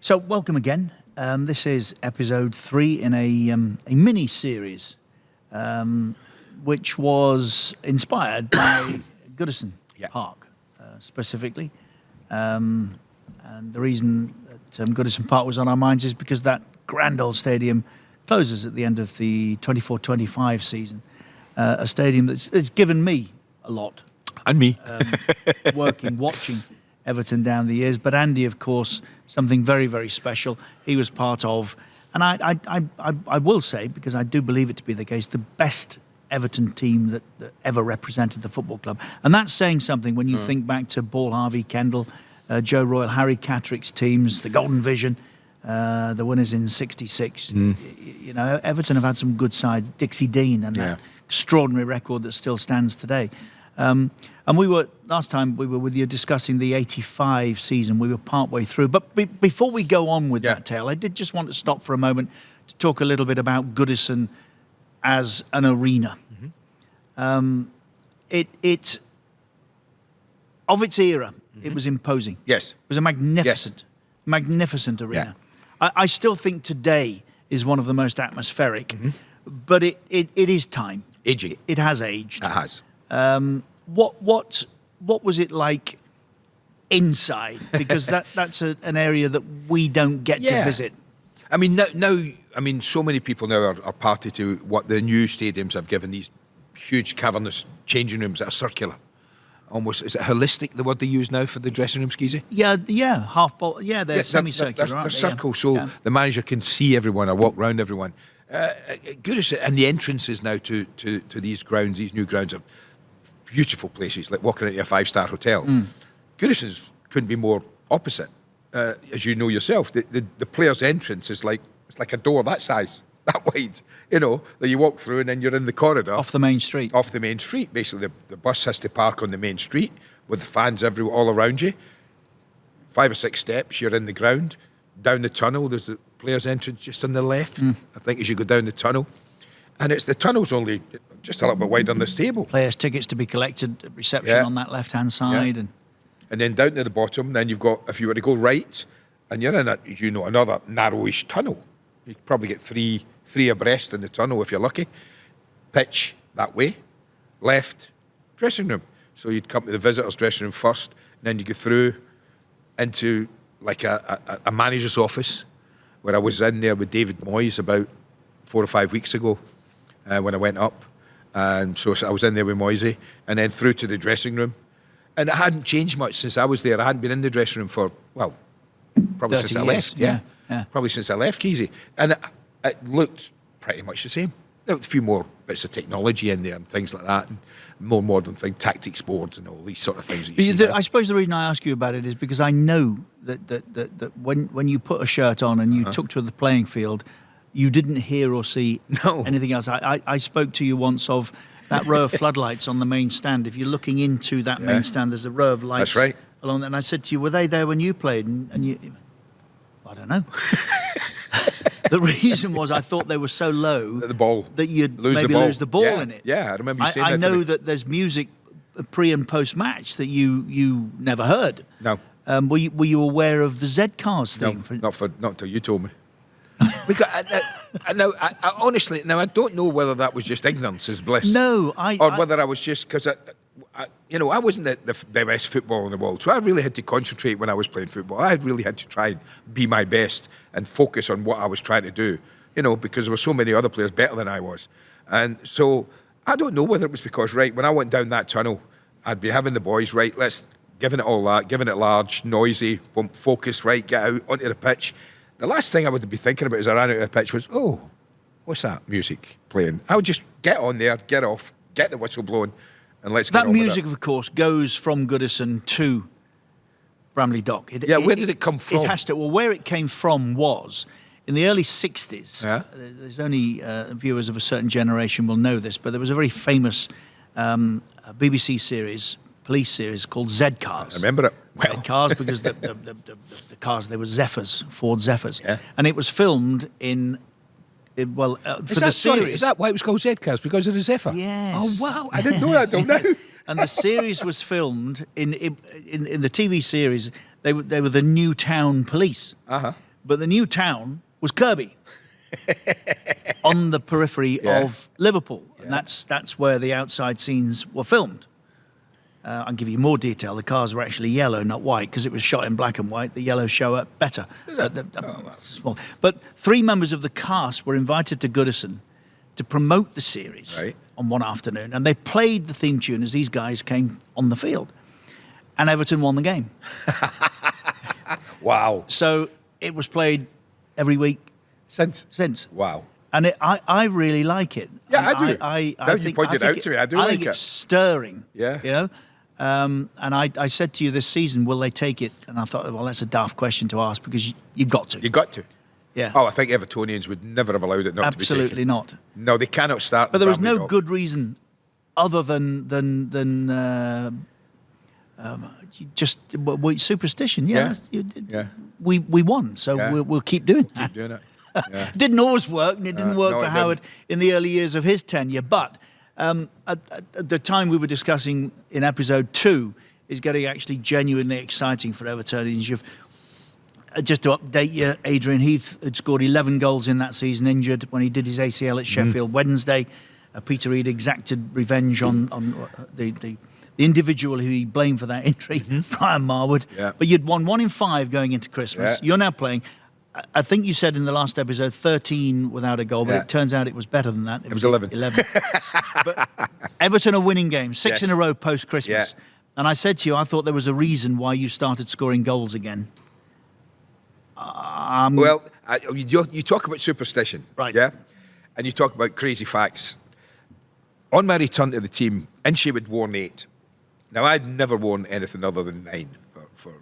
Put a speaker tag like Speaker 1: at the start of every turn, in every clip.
Speaker 1: So, welcome again. This is episode 3 in a mini-series, which was inspired by Goodison Park, specifically. And the reason that Goodison Park was on our minds is because that grand old stadium closes at the end of the 24-25 season. A stadium that's given me a lot.
Speaker 2: And me.
Speaker 1: Watching Everton down the years. But Andy, of course, something very, very special. He was part of, and I will say, because I do believe it to be the case, the best Everton team that ever represented the football club. And that's saying something when you think back to Paul Harvey, Kendall, Joe Royle, Harry Catterick's teams, the Golden Vision, the winners in '66. You know, Everton have had some good sides. Dixie Dean and that extraordinary record that still stands today. And last time we were with you discussing the 85 season. We were partway through. But before we go on with that tale, I did just want to stop for a moment to talk a little bit about Goodison as an arena. It of its era, it was imposing.
Speaker 2: Yes.
Speaker 1: It was a magnificent arena. Yeah. I still think today is one of the most atmospheric, but it is time.
Speaker 2: Aging.
Speaker 1: It has aged.
Speaker 2: It has.
Speaker 1: What was it like inside? Because that's an area that we don't get to visit.
Speaker 2: I mean, now, so many people now are party to what the new stadiums have given, these huge cavernous changing rooms that are circular. Almost, is it holistic, the word they use now for the dressing room, Skeezy?
Speaker 1: Yeah, half ball. Yeah, they're semicircular.
Speaker 2: They're circle, so the manager can see everyone or walk around everyone. Goodison, and the entrances now to these grounds, these new grounds, are beautiful places, like walking into a 5-star hotel. Goodison's couldn't be more opposite, as you know yourself. The player's entrance is like a door that size, that wide, that you walk through and then you're in the corridor.
Speaker 1: Off the main street.
Speaker 2: Off the main street, basically. The bus has to park on the main street with the fans all around you. 5 or 6 steps, you're in the ground. Down the tunnel, there's the player's entrance just on the left, I think, as you go down the tunnel. And the tunnel's only just a little bit wide on the stable.
Speaker 1: Players' tickets to be collected at reception on that left-hand side.
Speaker 2: And then down to the bottom, then you've got, if you were to go right, and you're in another narrowish tunnel. You could probably get three abreast in the tunnel if you're lucky. Pitch that way, left, dressing room. So you'd come to the visitors' dressing room first, and then you go through into like a manager's office, where I was in there with David Moyes about 4 or 5 weeks ago when I went up. And so I was in there with Moisey, and then through to the dressing room. And it hadn't changed much since I was there. I hadn't been in the dressing room for, probably since I left. Yeah. Probably since I left Keezy. And it looked pretty much the same. There were a few more bits of technology in there and things like that, and more modern things, tactics boards and all these sort of things that you see.
Speaker 1: I suppose the reason I ask you about it is because I know that when you put a shirt on and you took to the playing field, you didn't hear or see anything else. I spoke to you once of that row of floodlights on the main stand. If you're looking into that main stand, there's a row of lights.
Speaker 2: That's right.
Speaker 1: Along there. And I said to you, were they there when you played? And you, I don't know. The reason was I thought they were so low that you'd maybe lose the ball in it.
Speaker 2: Yeah, I remember you saying that.
Speaker 1: I know that there's music pre and post match that you never heard.
Speaker 2: No.
Speaker 1: Were you aware of the Z Cars thing?
Speaker 2: No, not until you told me. Because I honestly, I don't know whether that was just ignorance is bliss.
Speaker 1: No,
Speaker 2: or whether I was just because I wasn't the best footballer in the world, so I really had to concentrate when I was playing football. I really had to try and be my best and focus on what I was trying to do. Because there were so many other players better than I was, and so I don't know whether it was because when I went down that tunnel, I'd be having the boys let's giving it all that, giving it large, noisy, focus, get out onto the pitch. The last thing I would be thinking about as I ran out of the pitch was, what's that music playing? I would just get on there, get off, get the whistle blowing, and let's get on with it.
Speaker 1: That music, of course, goes from Goodison to Bramley Dock.
Speaker 2: Where did it come from?
Speaker 1: It has to. Well, where it came from was in the early 60s. There's only viewers of a certain generation will know this, but there was a very famous BBC series, police series called Z Cars.
Speaker 2: I remember it.
Speaker 1: Well. Z Cars because the cars, they were Zephyrs, Ford Zephyrs. Yeah. And it was filmed for the series.
Speaker 2: Is that why it was called Z Cars? Because of the Zephyr?
Speaker 1: Yes.
Speaker 2: Oh, wow. I didn't know that till now.
Speaker 1: And the series was filmed in the TV series. They were the Newtown Police. But the new town was Kirby, on the periphery of Liverpool. And that's where the outside scenes were filmed. I'll give you more detail. The cars were actually yellow, not white, because it was shot in black and white. The yellows show up better. Small. But 3 members of the cast were invited to Goodison to promote the series on one afternoon. And they played the theme tune as these guys came on the field. And Everton won the game.
Speaker 2: Wow.
Speaker 1: So it was played every week since.
Speaker 2: Wow.
Speaker 1: And I really like it.
Speaker 2: Yeah, I do.
Speaker 1: I
Speaker 2: think, you pointed out to me. I do like it.
Speaker 1: I think it's stirring.
Speaker 2: Yeah.
Speaker 1: You know? And I said to you this season, will they take it? And I thought, well, that's a daft question to ask because you've got to.
Speaker 2: You got to.
Speaker 1: Yeah.
Speaker 2: Oh, I think Evertonians would never have allowed it not to be taken.
Speaker 1: Absolutely not.
Speaker 2: No, they cannot start.
Speaker 1: But there was no good reason other than just superstition. Yeah. We won, so we'll keep doing that.
Speaker 2: Keep doing it. Yeah.
Speaker 1: It didn't always work, and it didn't work for Howard in the early years of his tenure. But at the time we were discussing in episode 2 is getting actually genuinely exciting for Evertonians. Just to update you, Adrian Heath had scored 11 goals in that season, injured when he did his ACL at Sheffield Wednesday. Peter Reid exacted revenge on the individual who he blamed for that injury, Brian Marwood. Yeah. But you'd won 1 in 5 going into Christmas. Yeah. You're now playing. I think you said in the last episode 13 without a goal, but it turns out it was better than that. It was 11. But Everton are winning games, 6 in a row post-Christmas. Yeah. And I said to you, I thought there was a reason why you started scoring goals again.
Speaker 2: Well, you talk about superstition,
Speaker 1: right?
Speaker 2: Yeah, and you talk about crazy facts. On my return to the team, Inchie had worn 8. Now, I'd never worn anything other than 9 for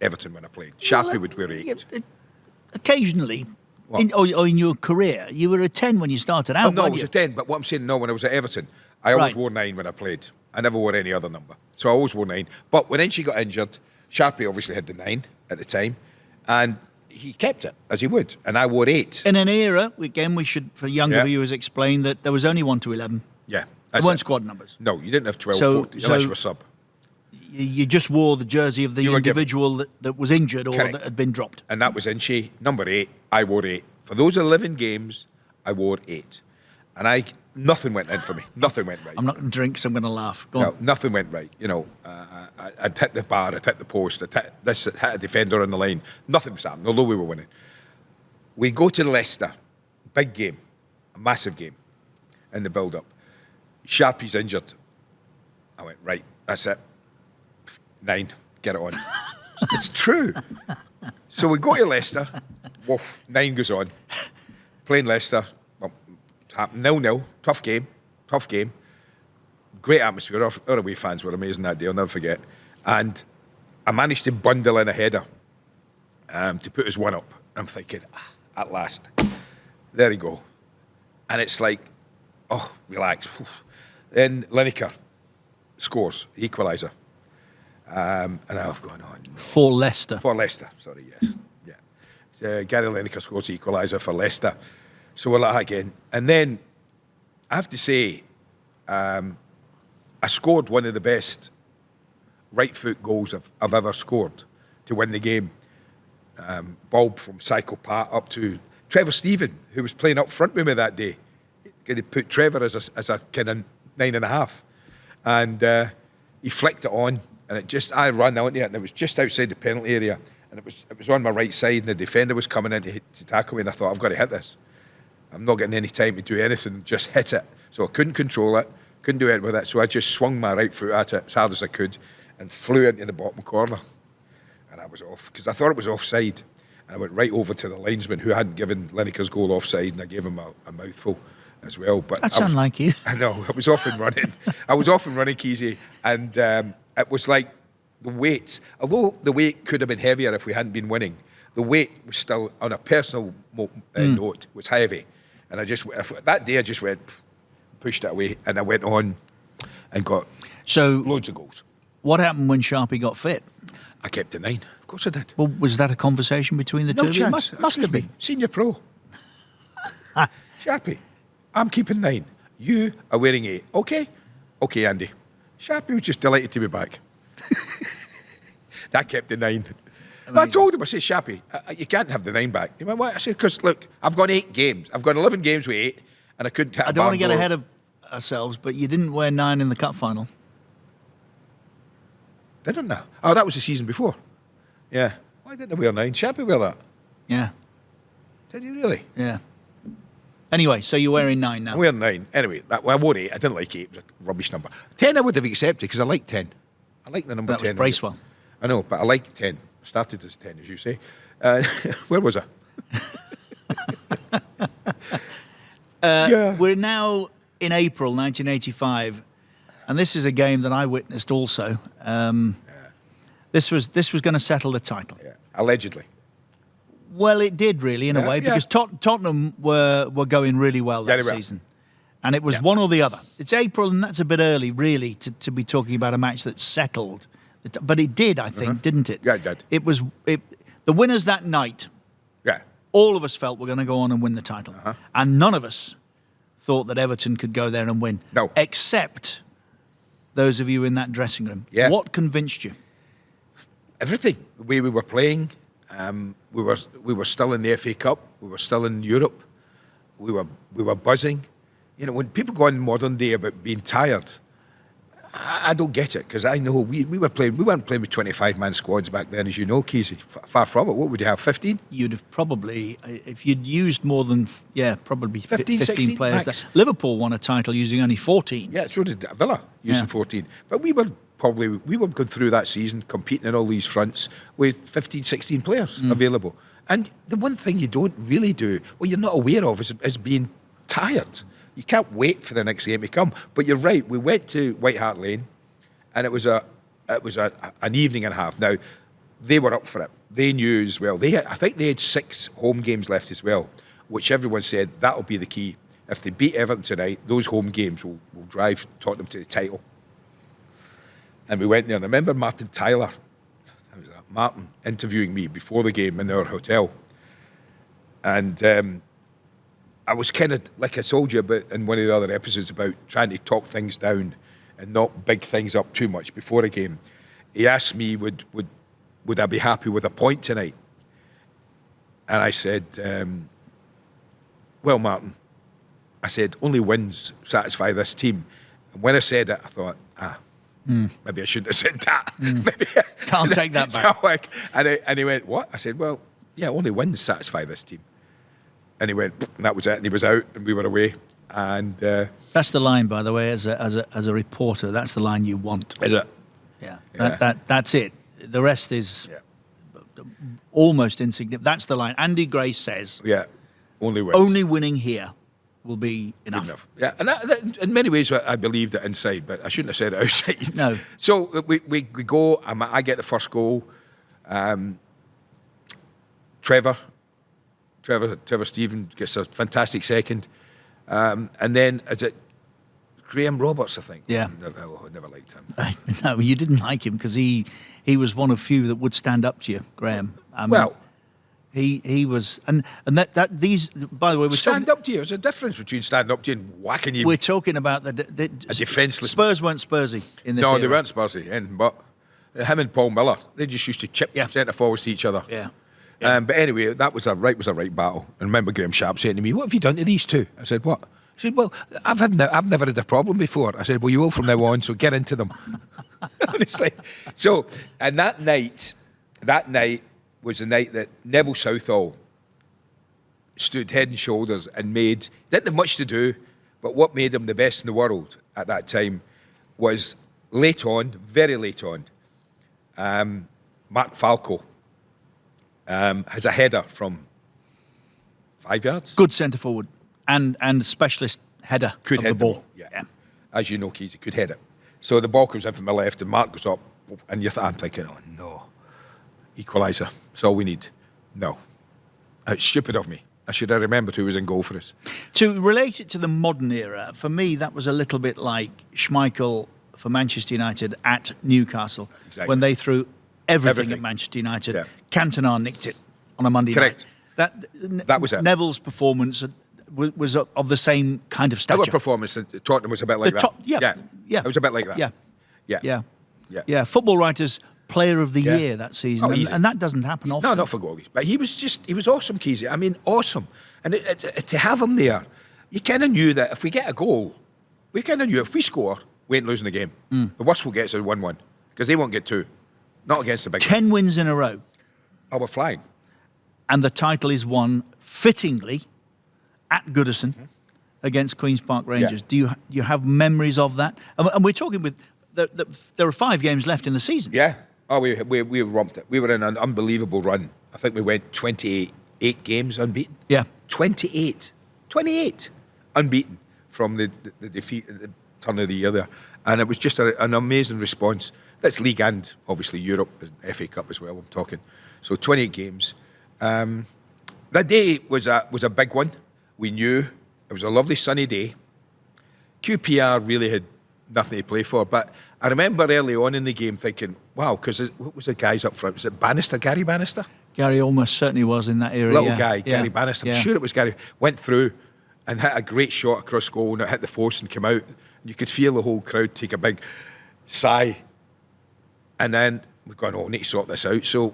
Speaker 2: Everton when I played. Sharpie would wear 8.
Speaker 1: Occasionally, in your career, you were a 10 when you started out.
Speaker 2: Oh, no, I was a 10. But what I'm saying, no, when I was at Everton, I always wore 9 when I played. I never wore any other number. So I always wore 9. But when Inchie got injured, Sharpie obviously had the 9 at the time. And he kept it, as he would. And I wore 8.
Speaker 1: In an era, again, we should, for younger viewers, explain that there was only 1 to 11.
Speaker 2: Yeah.
Speaker 1: There weren't squad numbers.
Speaker 2: No, you didn't have 12, 14, unless you were sub.
Speaker 1: You just wore the jersey of the individual that was injured or that had been dropped.
Speaker 2: And that was Inchie, number 8. I wore 8. For those 11 games, I wore 8. And nothing went in for me. Nothing went right.
Speaker 1: I'm not going to drink, so I'm going to laugh. Go on.
Speaker 2: Nothing went right. You know, I'd hit the bar, I'd hit the post, I'd hit a defender on the line. Nothing was happening, although we were winning. We go to Leicester. Big game. A massive game in the build-up. Sharpie's injured. I went, right, that's it. 9, get it on. It's true. So we go to Leicester. Woof, 9 goes on. Playing Leicester. Well, it happened 0-0. Tough game. Great atmosphere. Our away fans were amazing that day. I'll never forget. And I managed to bundle in a header to put us 1 up. I'm thinking, at last. There you go. And it's like, oh, relax. Then Lineker scores, equaliser. And I've gone on. No.
Speaker 1: For Leicester,
Speaker 2: sorry, yes. Yeah. Gary Lineker scores the equaliser for Leicester. So we're like again. And then, I have to say, I scored one of the best right foot goals I've ever scored to win the game. Bulb from Psychopath up to Trevor Stephen, who was playing up front with me that day. They put Trevor as a kind of 9.5. And he flicked it on. And I ran out into it, and it was just outside the penalty area. And it was on my right side, and the defender was coming in to tackle me, and I thought, I've got to hit this. I'm not getting any time to do anything, just hit it. So I couldn't control it, couldn't do anything with it, so I just swung my right foot at it as hard as I could and flew into the bottom corner. And I was off, because I thought it was offside. And I went right over to the linesman who hadn't given Lineker's goal offside, and I gave him a mouthful as well. But
Speaker 1: that sounds like you.
Speaker 2: I know, I was off and running. Keezy, and it was like the weight, although the weight could have been heavier if we hadn't been winning, the weight was still, on a personal note, was heavy. And that day I just went, pushed it away, and I went on and got loads of goals.
Speaker 1: What happened when Sharpie got fit?
Speaker 2: I kept the 9. Of course I did.
Speaker 1: Well, was that a conversation between the two of you?
Speaker 2: Must have been. Senior pro. Sharpie, I'm keeping 9. You are wearing 8. Okay, Andy. Sharpie was just delighted to be back. That kept the 9. But I told him, I said, Shappy, you can't have the 9 back. He went, what? I said, because, look, I've got 8 games. I've got 11 games with 8, and I couldn't hit
Speaker 1: I don't want to get ahead of ourselves, but you didn't wear 9 in the cup final.
Speaker 2: Didn't I? Oh, that was the season before. Yeah. Why didn't I wear 9? Shappy wear that.
Speaker 1: Yeah.
Speaker 2: Did you really?
Speaker 1: Yeah. Anyway, so you're wearing 9 now.
Speaker 2: I'm wearing 9. Anyway, I wore 8. I didn't like 8. It was a rubbish number. 10 I would have accepted because I like 10. I like the number
Speaker 1: That
Speaker 2: 10.
Speaker 1: was Bracewell.
Speaker 2: I know, but I like 10. Started as 10, as you say. Where was I?
Speaker 1: We're now in April 1985, and this is a game that I witnessed also. This was going to settle the title.
Speaker 2: Yeah. Allegedly.
Speaker 1: Well, it did really, in a way, because Tottenham were going really well that season. And it was one or the other. It's April, and that's a bit early, really, to be talking about a match that settled. But it did, I think, didn't it?
Speaker 2: Yeah, it did.
Speaker 1: It was the winners that night.
Speaker 2: Yeah.
Speaker 1: All of us felt we're going to go on and win the title. And none of us thought that Everton could go there and win.
Speaker 2: No.
Speaker 1: Except those of you in that dressing room.
Speaker 2: Yeah.
Speaker 1: What convinced you?
Speaker 2: Everything. The way we were playing. We were still in the FA Cup. We were still in Europe. We were buzzing. You know, when people go on modern day about being tired, I don't get it, because I know we weren't playing with 25-man squads back then, as you know, Keezy. Far from it. What would you have, 15?
Speaker 1: You'd have probably, if you'd used more than, probably
Speaker 2: 15, 16
Speaker 1: players.
Speaker 2: max.
Speaker 1: Liverpool won a title using only 14.
Speaker 2: Yeah, so did Villa, using 14. But we were going through that season, competing in all these fronts with 15, 16 players available. And the one thing you don't really do, well, you're not aware of, is being tired. You can't wait for the next game to come. But you're right. We went to White Hart Lane, and it was an evening and a half. Now, they were up for it. They knew as well. I think they had 6 home games left as well, which everyone said that'll be the key. If they beat Everton tonight, those home games will drive Tottenham to the title. And we went there. And I remember Martin Tyler, Martin, interviewing me before the game in our hotel. And I was kind of, like I told you about in one of the other episodes, about trying to talk things down and not big things up too much before a game. He asked me, would I be happy with a point tonight? And I said, well, Martin, I said, only wins satisfy this team. And when I said it, I thought, maybe I shouldn't have said that. Maybe
Speaker 1: Can't take that back.
Speaker 2: And he went, what? I said, well, yeah, only wins satisfy this team. And he went, and that was it. And he was out, and we were away. And
Speaker 1: that's the line, by the way, as a reporter. That's the line you want.
Speaker 2: Is it?
Speaker 1: Yeah. That's it. The rest is almost insignificant. That's the line. Andy Gray says,
Speaker 2: only wins.
Speaker 1: Only winning here will be enough.
Speaker 2: Yeah, and that, in many ways, I believed it inside, but I shouldn't have said it outside.
Speaker 1: No.
Speaker 2: So we go. I get the first goal. Trevor Stephen gets a fantastic second. And then, is it Graham Roberts, I think?
Speaker 1: Yeah.
Speaker 2: I never liked him.
Speaker 1: No, you didn't like him because he was one of few that would stand up to you, Graham. He was, and that these, by the way,
Speaker 2: stand up to you. There's a difference between standing up to you and whacking you.
Speaker 1: We're talking about a
Speaker 2: defenceless.
Speaker 1: Spurs weren't Spursy in this.
Speaker 2: No,
Speaker 1: era.
Speaker 2: they weren't Spursy. But him and Paul Miller, they just used to chip centre forwards to each other.
Speaker 1: Yeah.
Speaker 2: But anyway, that was a right battle. And I remember Graham Sharp saying to me, "What have you done to these two?" I said, "What?" He said, "Well, I've never had a problem before." I said, "Well, you will from now on, so get into them." Honestly. So, and that night was the night that Neville Southall stood head and shoulders and didn't have much to do, but what made him the best in the world at that time was very late on, Mark Falco has a header from 5 yards.
Speaker 1: Good centre forward and specialist header
Speaker 2: Could
Speaker 1: of
Speaker 2: head
Speaker 1: the ball.
Speaker 2: Yeah. As you know, Keith, could head it. So the ball comes in from my left and Mark goes up, and I'm thinking, oh no, equaliser. That's all we need. No. It's stupid of me. I should have remembered who was in goal for us.
Speaker 1: To relate it to the modern era, for me, that was a little bit like Schmeichel for Manchester United at Newcastle, when they threw everything at Manchester United. Yeah. Cantona nicked it on a Monday night. That was it. Neville's performance was of the same kind of stature.
Speaker 2: Our performance at Tottenham was a bit like that.
Speaker 1: Yeah.
Speaker 2: It was a bit like that.
Speaker 1: Yeah. Football writers player of the
Speaker 2: Yeah.
Speaker 1: year that season,
Speaker 2: Oh,
Speaker 1: and,
Speaker 2: easy.
Speaker 1: and that doesn't happen often.
Speaker 2: No, not for goalies. But he was awesome, Keezy. I mean, awesome. And to have him there, you kind of knew that if we get a goal, we kind of knew if we score, we ain't losing the game. The worst we'll get is a 1-1, because they won't get 2. Not against the big
Speaker 1: 10 wins in a row,
Speaker 2: Oh, we're flying.
Speaker 1: and the title is won fittingly at Goodison against Queen's Park Rangers.
Speaker 2: Yeah.
Speaker 1: Do you have memories of that? And we're talking with there are 5 games left in the season.
Speaker 2: Yeah. Oh, we romped it. We were in an unbelievable run. I think we went 28 games unbeaten.
Speaker 1: Yeah.
Speaker 2: 28 unbeaten from the defeat at the turn of the year there. And it was just an amazing response. That's league and obviously Europe, FA Cup as well, I'm talking. So 28 games. That day was a big one. We knew it was a lovely sunny day. QPR really had nothing to play for, but I remember early on in the game thinking, wow, because what was the guys up front? Was it Bannister, Gary Bannister?
Speaker 1: Gary almost certainly was in that era.
Speaker 2: Little
Speaker 1: yeah.
Speaker 2: guy,
Speaker 1: Yeah.
Speaker 2: Gary Bannister. I'm
Speaker 1: Yeah.
Speaker 2: sure it was Gary. Went through and hit a great shot across goal, and it hit the post and came out. You could feel the whole crowd take a big sigh. And then we're going, oh, we need to sort this out. So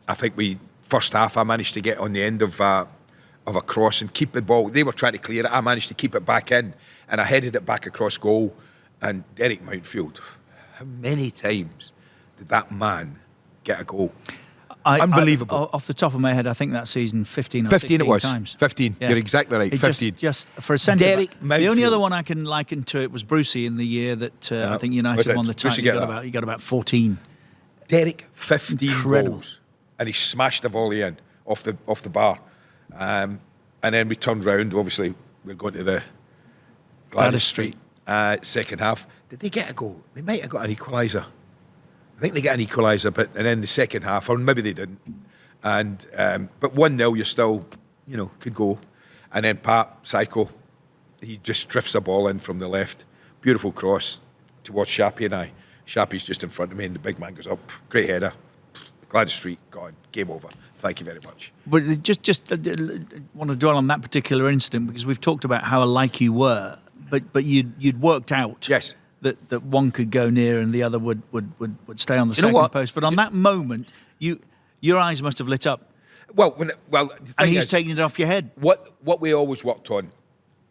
Speaker 2: I think first half, I managed to get on the end of a cross and keep the ball. They were trying to clear it. I managed to keep it back in, and I headed it back across goal. And Derek Mountfield, how many times did that man get a goal? Unbelievable.
Speaker 1: Off the top of my head, I think that season 15 or
Speaker 2: 15
Speaker 1: 16
Speaker 2: it was.
Speaker 1: times.
Speaker 2: 15.
Speaker 1: Yeah.
Speaker 2: You're exactly right.
Speaker 1: It
Speaker 2: 15.
Speaker 1: Just for a centre
Speaker 2: Derek
Speaker 1: back. The only
Speaker 2: Mountfield.
Speaker 1: other one I can liken to it was Brucey in the year that I think
Speaker 2: Was
Speaker 1: United
Speaker 2: it?
Speaker 1: won the
Speaker 2: Brucey
Speaker 1: title.
Speaker 2: get that?
Speaker 1: He got about 14.
Speaker 2: Derek, 15
Speaker 1: Incredible.
Speaker 2: goals. And he smashed the volley in off the bar. And then we turned round. Obviously, we're going to the Gladys Street second half. Did they get a goal? They might have got an equaliser. I think they got an equaliser, and then the second half, or maybe they didn't. And but 1-0, you still, could go. And then Pat Psycho, he just drifts a ball in from the left, beautiful cross towards Shappy and I. Shappy's just in front of me, and the big man goes up, great header. Gladys Street, gone, game over. Thank you very much.
Speaker 1: But just want to dwell on that particular incident because we've talked about how alike you were, but you'd worked out
Speaker 2: Yes.
Speaker 1: that one could go near and the other would stay on the
Speaker 2: You know
Speaker 1: second
Speaker 2: what?
Speaker 1: post. But on that moment, your eyes must have lit up,
Speaker 2: Well, the
Speaker 1: and
Speaker 2: thing
Speaker 1: he's
Speaker 2: is,
Speaker 1: taking it off your head.
Speaker 2: what we always worked on,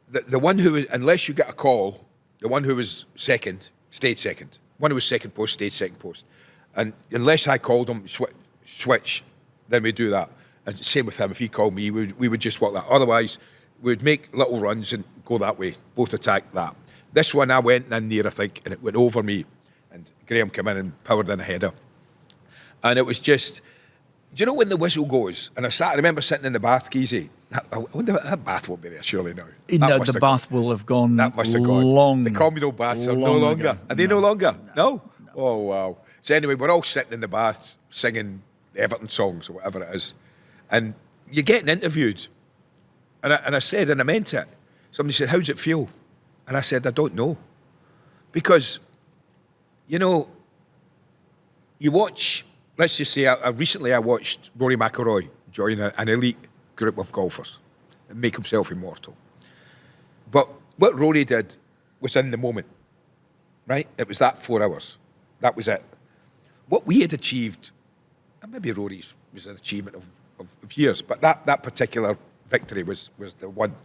Speaker 2: the one who was, unless you get a call, the one who was second stayed second. One who was second post stayed second post. And unless I called him switch, then we do that. And same with him. If he called me, we would just work that. Otherwise, we'd make little runs and go that way. Both attack that. This one I went in there, I think, and it went over me. And Graham came in and powered in a header. And it was just, do you know when the whistle goes? And I remember sitting in the bath, Keezy. I wonder if that bath won't be there surely now.
Speaker 1: No, the bath will have gone.
Speaker 2: That must have gone.
Speaker 1: long.
Speaker 2: The communal baths are no
Speaker 1: long
Speaker 2: longer.
Speaker 1: ago.
Speaker 2: Are they no longer? No? Oh, wow. So anyway, we're all sitting in the bath singing Everton songs or whatever it is. And you're getting interviewed. And I said, and I meant it. Somebody said, how does it feel? And I said, I don't know. Because, you watch, let's just say, recently I watched Rory McIlroy join an elite group of golfers and make himself immortal. But what Rory did was in the moment, right? It was that 4 hours. That was it. What we had achieved, and maybe Rory's was an achievement of years, but that particular victory was the one.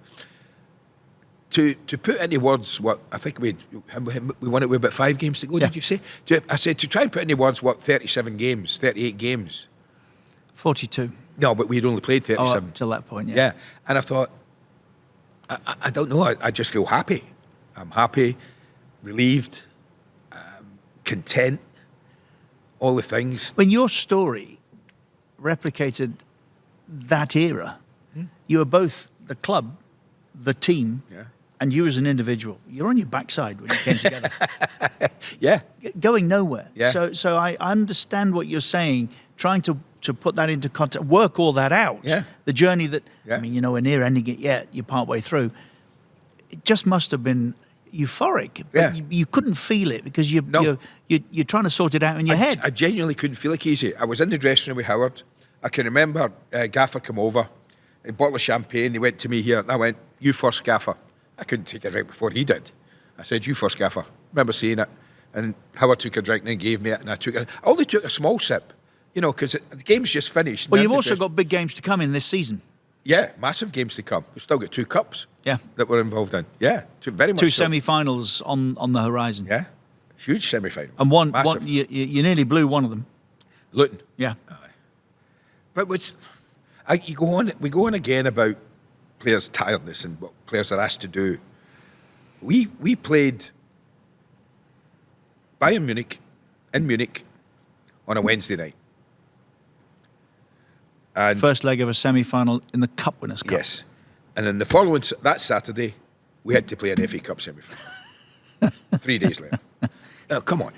Speaker 2: To put into words what I think we won it with about 5 games to go,
Speaker 1: Yeah.
Speaker 2: did you say? I said to try and put into words 37 games, 38 games.
Speaker 1: 42.
Speaker 2: No, but we'd only played 37.
Speaker 1: Up till that point, yeah.
Speaker 2: Yeah. And I thought, I don't know, I just feel happy. I'm happy, relieved, content, all the things.
Speaker 1: When your story replicated that era, you were both the club, the team,
Speaker 2: Yeah.
Speaker 1: and you as an individual. You're on your backside when you came together.
Speaker 2: Yeah.
Speaker 1: Going nowhere.
Speaker 2: Yeah.
Speaker 1: So I understand what you're saying, trying to put that into context, work all that out.
Speaker 2: Yeah.
Speaker 1: The journey that,
Speaker 2: Yeah.
Speaker 1: I mean, we're near ending it yet, you're partway through. It just must have been euphoric. But
Speaker 2: Yeah.
Speaker 1: you couldn't feel it because you're trying to sort it out in your head.
Speaker 2: I genuinely couldn't feel it easy. I was in the dressing room with Howard. I can remember Gaffer come over, a bottle of champagne, he went to me here, and I went, you first, Gaffer. I couldn't take it right before he did. I said, you first, Gaffer. Remember saying it. And Howard took a drink and then gave me it, and I only took a small sip, because the game's just finished.
Speaker 1: Well, you've also got big games to come in this season.
Speaker 2: Yeah, massive games to come. We've still got 2 cups that we're involved in. Yeah, very much
Speaker 1: 2
Speaker 2: so.
Speaker 1: semi-finals on the horizon.
Speaker 2: Yeah, huge semi-final.
Speaker 1: And one you nearly blew one of them.
Speaker 2: Luton.
Speaker 1: Yeah.
Speaker 2: But we go on again about players' tiredness and what players are asked to do. We played Bayern Munich in Munich on a Wednesday night. And
Speaker 1: first leg of a semi-final in the Cup Winners' Cup.
Speaker 2: Yes. And then that Saturday, we had to play an FA Cup semi-final. 3 days later. Now, come on.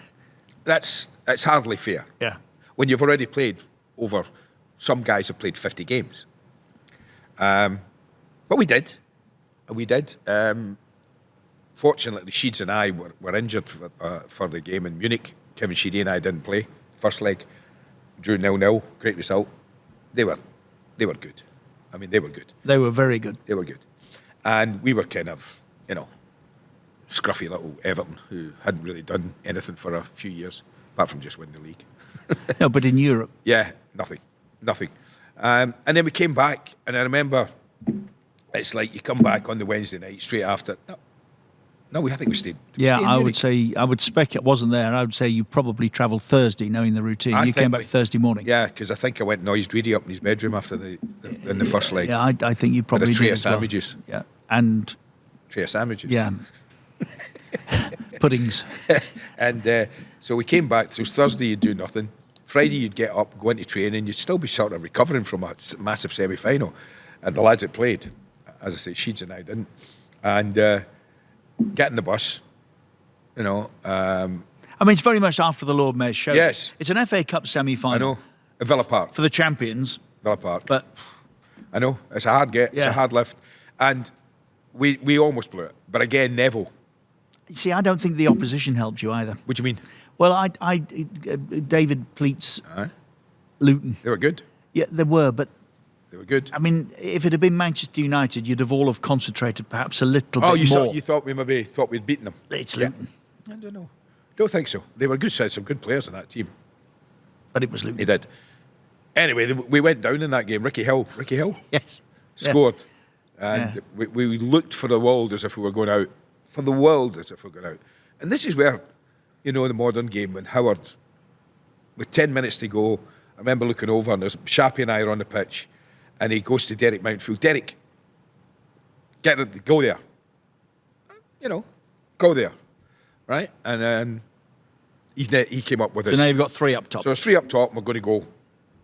Speaker 2: That's hardly fair.
Speaker 1: Yeah.
Speaker 2: When you've already played some guys have played 50 games. But we did. We did. Fortunately, Sheeds and I were injured for the game in Munich. Kevin Sheedy and I didn't play. First leg, drew 0-0. Great result. They were good. I mean, they were good.
Speaker 1: They were very good.
Speaker 2: They were good. And we were kind of, scruffy little Everton who hadn't really done anything for a few years, apart from just winning the league.
Speaker 1: No, but in Europe.
Speaker 2: Yeah, nothing. And then we came back, and I remember it's like you come back on the Wednesday night straight after. No, I think we stayed.
Speaker 1: I would spec it wasn't there. I would say you probably travelled Thursday, knowing the routine. You came back Thursday morning.
Speaker 2: Yeah, because I think I went noised Reedy up in his bedroom after in the first leg.
Speaker 1: Yeah, I think you probably
Speaker 2: did. A tray
Speaker 1: did
Speaker 2: of sandwiches.
Speaker 1: Well. Yeah, and
Speaker 2: tray of sandwiches.
Speaker 1: Yeah, puddings.
Speaker 2: And so we came back. So Thursday you'd do nothing. Friday you'd get up, go into training. You'd still be sort of recovering from a massive semi-final. And the lads that played, as I say, Sheeds and I didn't. And get in the bus, I mean,
Speaker 1: it's very much after the Lord Mayor's show.
Speaker 2: Yes.
Speaker 1: It's an FA Cup semi-final.
Speaker 2: I know. At Villa Park.
Speaker 1: For the champions.
Speaker 2: Villa Park.
Speaker 1: But
Speaker 2: I know. It's a hard get. Yeah. It's a hard lift. And we almost blew it. But again, Neville.
Speaker 1: See, I don't think the opposition helped you either.
Speaker 2: What do you mean?
Speaker 1: Well, David Pleat's Luton.
Speaker 2: They were good.
Speaker 1: Yeah, they were, but
Speaker 2: they were good.
Speaker 1: I mean, if it had been Manchester United, you'd have all have concentrated perhaps a little bit more.
Speaker 2: You thought we'd beaten them?
Speaker 1: It's Luton.
Speaker 2: I don't know. Don't think so. They were good. Some good players in that team.
Speaker 1: But it was Luton.
Speaker 2: He did. Anyway, we went down in that game. Ricky Hill.
Speaker 1: Yes.
Speaker 2: Scored. And we looked for the world as if we were going out. For the world as if we were going out. And this is where, in the modern game, when Howard, with 10 minutes to go, I remember looking over and there's Sharpie and I are on the pitch. And he goes to Derek Mountfield. Derek, go there. Go there. Right? And then he came up with this.
Speaker 1: So now you've got 3 up top.
Speaker 2: So there's 3 up top, and we're going to go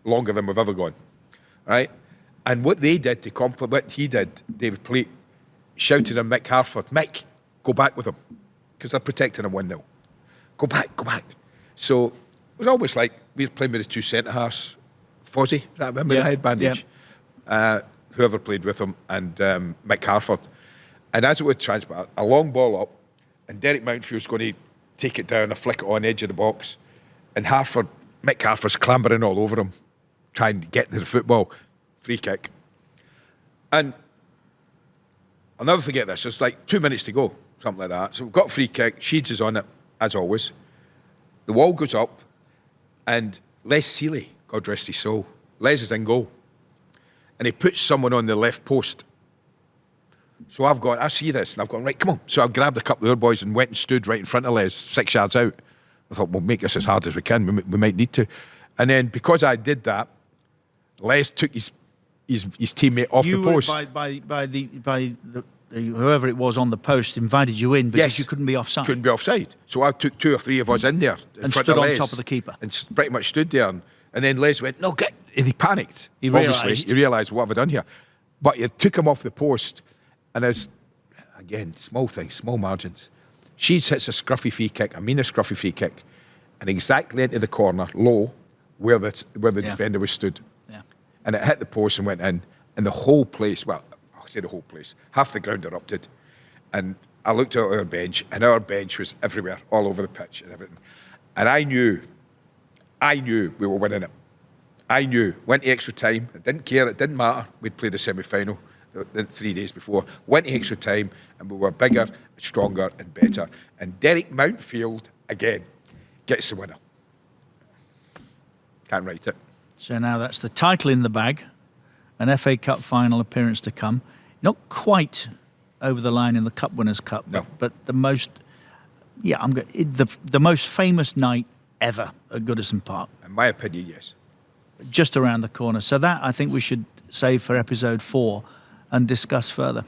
Speaker 2: longer than we've ever gone. Right? And what they did to compliment, he did, David Pleat, shouted at Mick Harford, Mick, go back with him. Because they're protecting him 1-0. Go back. So it was almost like we were playing with the 2 centre-halves. Fozzie, remember the head bandage? Yeah. Whoever played with him, and Mick Harford. And as it would transpire, a long ball up, and Derek Mountfield's going to take it down, a flick it on the edge of the box, and Mick Harford's clambering all over him, trying to get to the football. Free kick. And I'll never forget this. It's like 2 minutes to go, something like that. So we've got a free kick. Sheeds is on it, as always. The wall goes up, and Les Seeley, God rest his soul, Les is in goal. And he puts someone on the left post. So I see this, and I've gone, right, come on. So I grabbed a couple of other boys and went and stood right in front of Les, 6 yards out. I thought, we'll make this as hard as we can. We might need to. And then because I did that, Les took his teammate off the post.
Speaker 1: Whoever it was on the post invited you in because you couldn't be offside.
Speaker 2: Couldn't be offside. So I took 2 or 3 of us in there.
Speaker 1: And stood on top of the keeper.
Speaker 2: And pretty much stood there. And then Les went, no, get. And he panicked. He realised, what have I done here? But it took him off the post. And again, small things, small margins. Sheeds hits a scruffy free kick, a scruffy free kick, and exactly into the corner, low, where the defender was stood.
Speaker 1: Yeah.
Speaker 2: And it hit the post and went in. And the whole place, well, I'll say the whole place, half the ground erupted. And I looked at our bench, and our bench was everywhere, all over the pitch and everything. And I knew we were winning it. I knew. Went to extra time. I didn't care. It didn't matter. We'd played the semi-final 3 days before. Went to extra time, and we were bigger, stronger, and better. And Derek Mountfield again, gets the winner. Can't write it.
Speaker 1: So now that's the title in the bag, an FA Cup final appearance to come. Not quite over the line in the Cup Winners' Cup,
Speaker 2: No.
Speaker 1: but the most, the most famous night ever at Goodison Park,
Speaker 2: In my opinion, yes.
Speaker 1: just around the corner. So that I think we should save for episode 4 and discuss further.